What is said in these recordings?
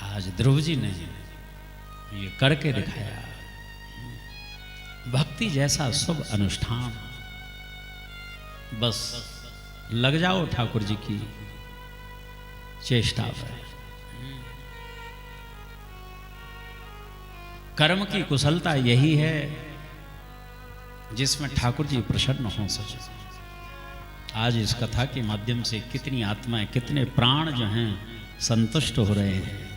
आज ध्रुव जी ने ये करके दिखाया। भक्ति जैसा शुभ अनुष्ठान, बस लग जाओ ठाकुर जी की चेष्टा पर। कर्म की कुशलता यही है जिसमें ठाकुर जी प्रसन्न हो सके। आज इस कथा के माध्यम से कितनी आत्माएं, कितने प्राण जो हैं संतुष्ट हो रहे हैं।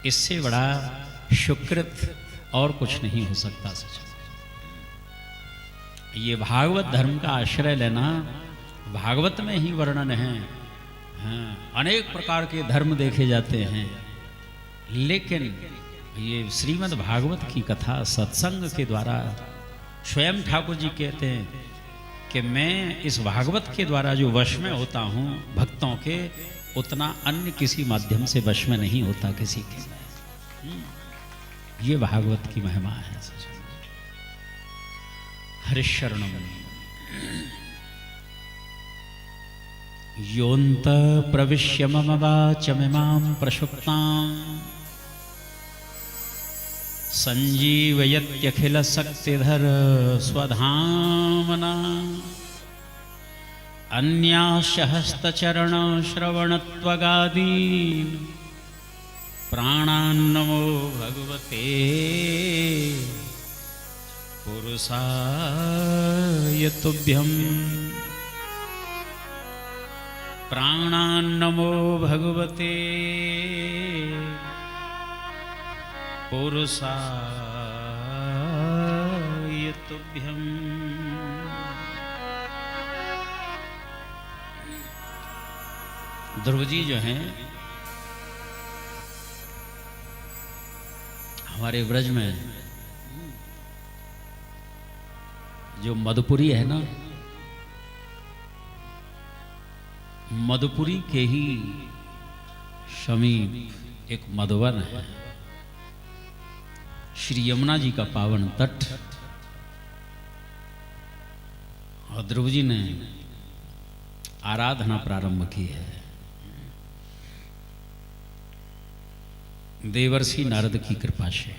इससे बड़ा सुकृत और कुछ नहीं हो सकता। सच ये भागवत धर्म का आश्रय लेना, भागवत में ही वर्णन है। हाँ, अनेक प्रकार के धर्म देखे जाते हैं, लेकिन ये श्रीमद् भागवत की कथा सत्संग के द्वारा स्वयं ठाकुर जी कहते हैं कि मैं इस भागवत के द्वारा जो वश में होता हूँ भक्तों के, उतना अन्य किसी माध्यम से वश में नहीं होता किसी के। ये भागवत की महिमा है। हरिशरणम योऽन्त प्रविश्य मम वाचमिमां प्रसुप्तां संजीवयत्यखिल शक्तिधर स्वधामना अन्यास्य हस्तचरण श्रवणत्वगादीन् प्राणान्नमो भगवते पुरुषाय तुभ्यं। प्राणान्नमो भगवते पुरुषाय तुभ्यं। ध्रुव जी जो हैं हमारे ब्रज में जो मधुपुरी है ना, मधुपुरी के ही समीप एक मधुवन है, श्री यमुना जी का पावन तट। और ध्रुव जी ने आराधना प्रारंभ की है। देवर्षि नारद की कृपा से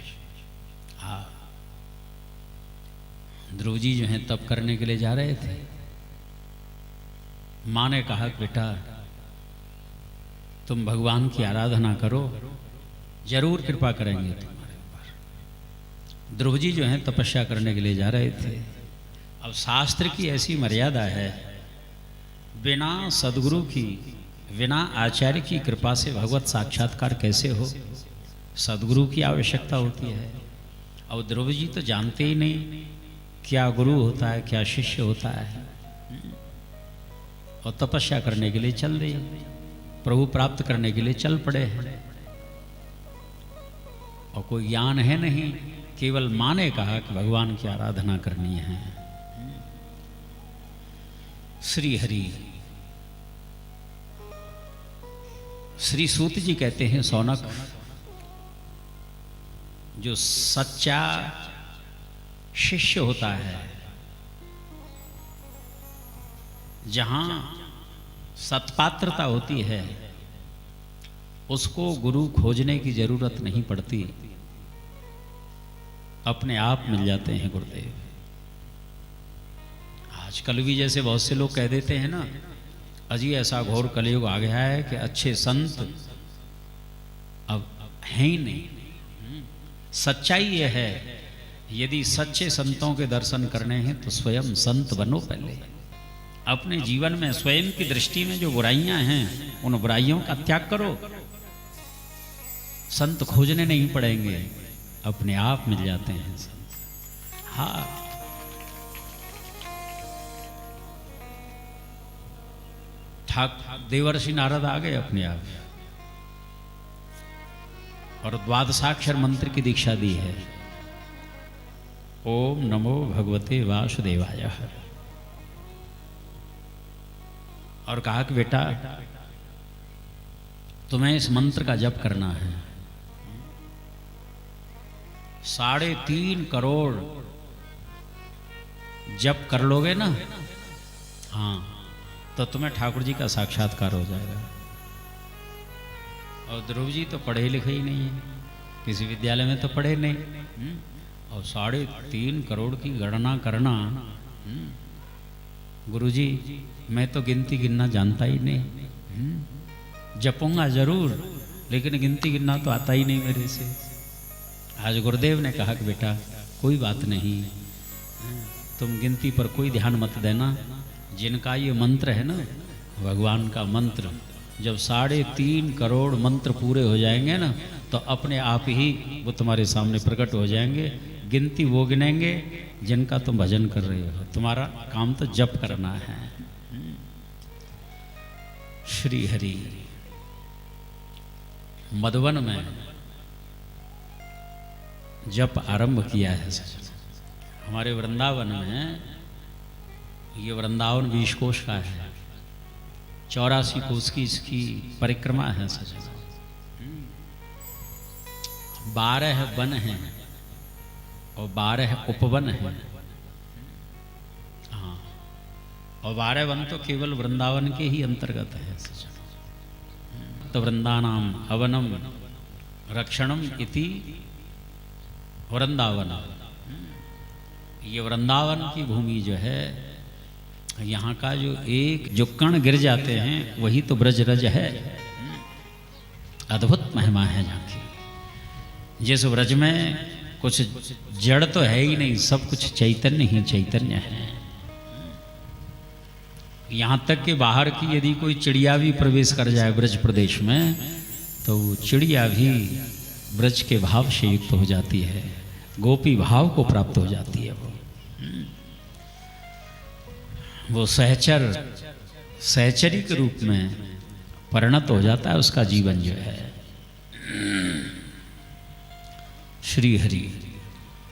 ध्रुव जी जो हैं तप करने के लिए जा रहे थे। माँ ने कहा बेटा तुम भगवान की आराधना करो, जरूर कृपा करेंगे तुम्हारे ऊपर। ध्रुव जी जो हैं तपस्या करने के लिए जा रहे थे। अब शास्त्र की ऐसी मर्यादा है, बिना सदगुरु की, बिना आचार्य की कृपा से भगवत साक्षात्कार कैसे हो? सदगुरु की आवश्यकता होती है। और ध्रुव जी तो जानते ही नहीं क्या गुरु होता है, क्या शिष्य होता है। और तपस्या करने के लिए चल रही, प्रभु प्राप्त करने के लिए चल पड़े हैं। और कोई ज्ञान है नहीं, केवल माँ ने कहा कि भगवान की आराधना करनी है। श्री हरि श्री सूत जी कहते हैं सौनक, जो सच्चा शिष्य होता है, जहां सत्पात्रता होती है, उसको गुरु खोजने की जरूरत नहीं पड़ती, अपने आप मिल जाते हैं गुरुदेव। आजकल भी जैसे बहुत से लोग कह देते हैं ना, अजी ऐसा घोर कलयुग आ गया है कि अच्छे संत अब हैं ही नहीं। सच्चाई ये है, यदि सच्चे संतों के दर्शन करने हैं तो स्वयं संत बनो। पहले अपने जीवन में स्वयं की दृष्टि में जो बुराइयां हैं, उन बुराइयों का त्याग करो। संत खोजने नहीं पड़ेंगे, अपने आप मिल जाते हैं संत। हाँ, देवर्षि नारद आ गए अपने आप और द्वादशाक्षर मंत्र की दीक्षा दी है। ओम नमो भगवते वासुदेवाय। और कहा कि बेटा तुम्हें इस मंत्र का जप करना है। 3.5 करोड़ जप कर लोगे ना, हाँ, तो तुम्हें ठाकुर जी का साक्षात्कार हो जाएगा। और ध्रुव जी तो पढ़े लिखे ही नहीं है, किसी विद्यालय में तो पढ़े नहीं। और 3.5 करोड़ की गणना करना, गुरुजी मैं तो गिनती गिनना जानता ही नहीं। जपूंगा जरूर, लेकिन गिनती गिनना तो आता ही नहीं मेरे से। आज गुरुदेव ने कहा कि बेटा कोई बात नहीं, तुम गिनती पर कोई ध्यान मत देना। जिनका ये मंत्र है ना, भगवान का मंत्र, जब 3.5 करोड़ मंत्र पूरे हो जाएंगे ना, तो अपने आप ही वो तुम्हारे सामने प्रकट हो जाएंगे। गिनती वो गिनेंगे जिनका तुम भजन कर रहे हो, तुम्हारा काम तो जप करना है। श्री हरि। मधुवन में जप आरंभ किया है हमारे वृंदावन में। ये वृंदावन 20 कोष का है, 84 कोष की इसकी परिक्रमा है सजन। 12 वन हैं और 12 उपवन हैं। हाँ, और 12 वन तो केवल वृंदावन के ही अंतर्गत है सजन। तो वृंदानाम हवनम रक्षणम इति वृंदावन। ये वृंदावन की भूमि जो है, यहाँ का जो कण गिर जाते हैं वही तो ब्रज रज है। अद्भुत महिमा है यहाँ की। जिस ब्रज में कुछ जड़ तो है ही नहीं, सब कुछ चैतन्य ही चैतन्य है। यहाँ तक कि बाहर की यदि कोई चिड़िया भी प्रवेश कर जाए ब्रज प्रदेश में, तो वो चिड़िया भी ब्रज के भाव से युक्त हो जाती है, गोपी भाव को प्राप्त हो जाती है। वो सहचरी के रूप में परिणत हो जाता है उसका जीवन जो है। श्री हरि।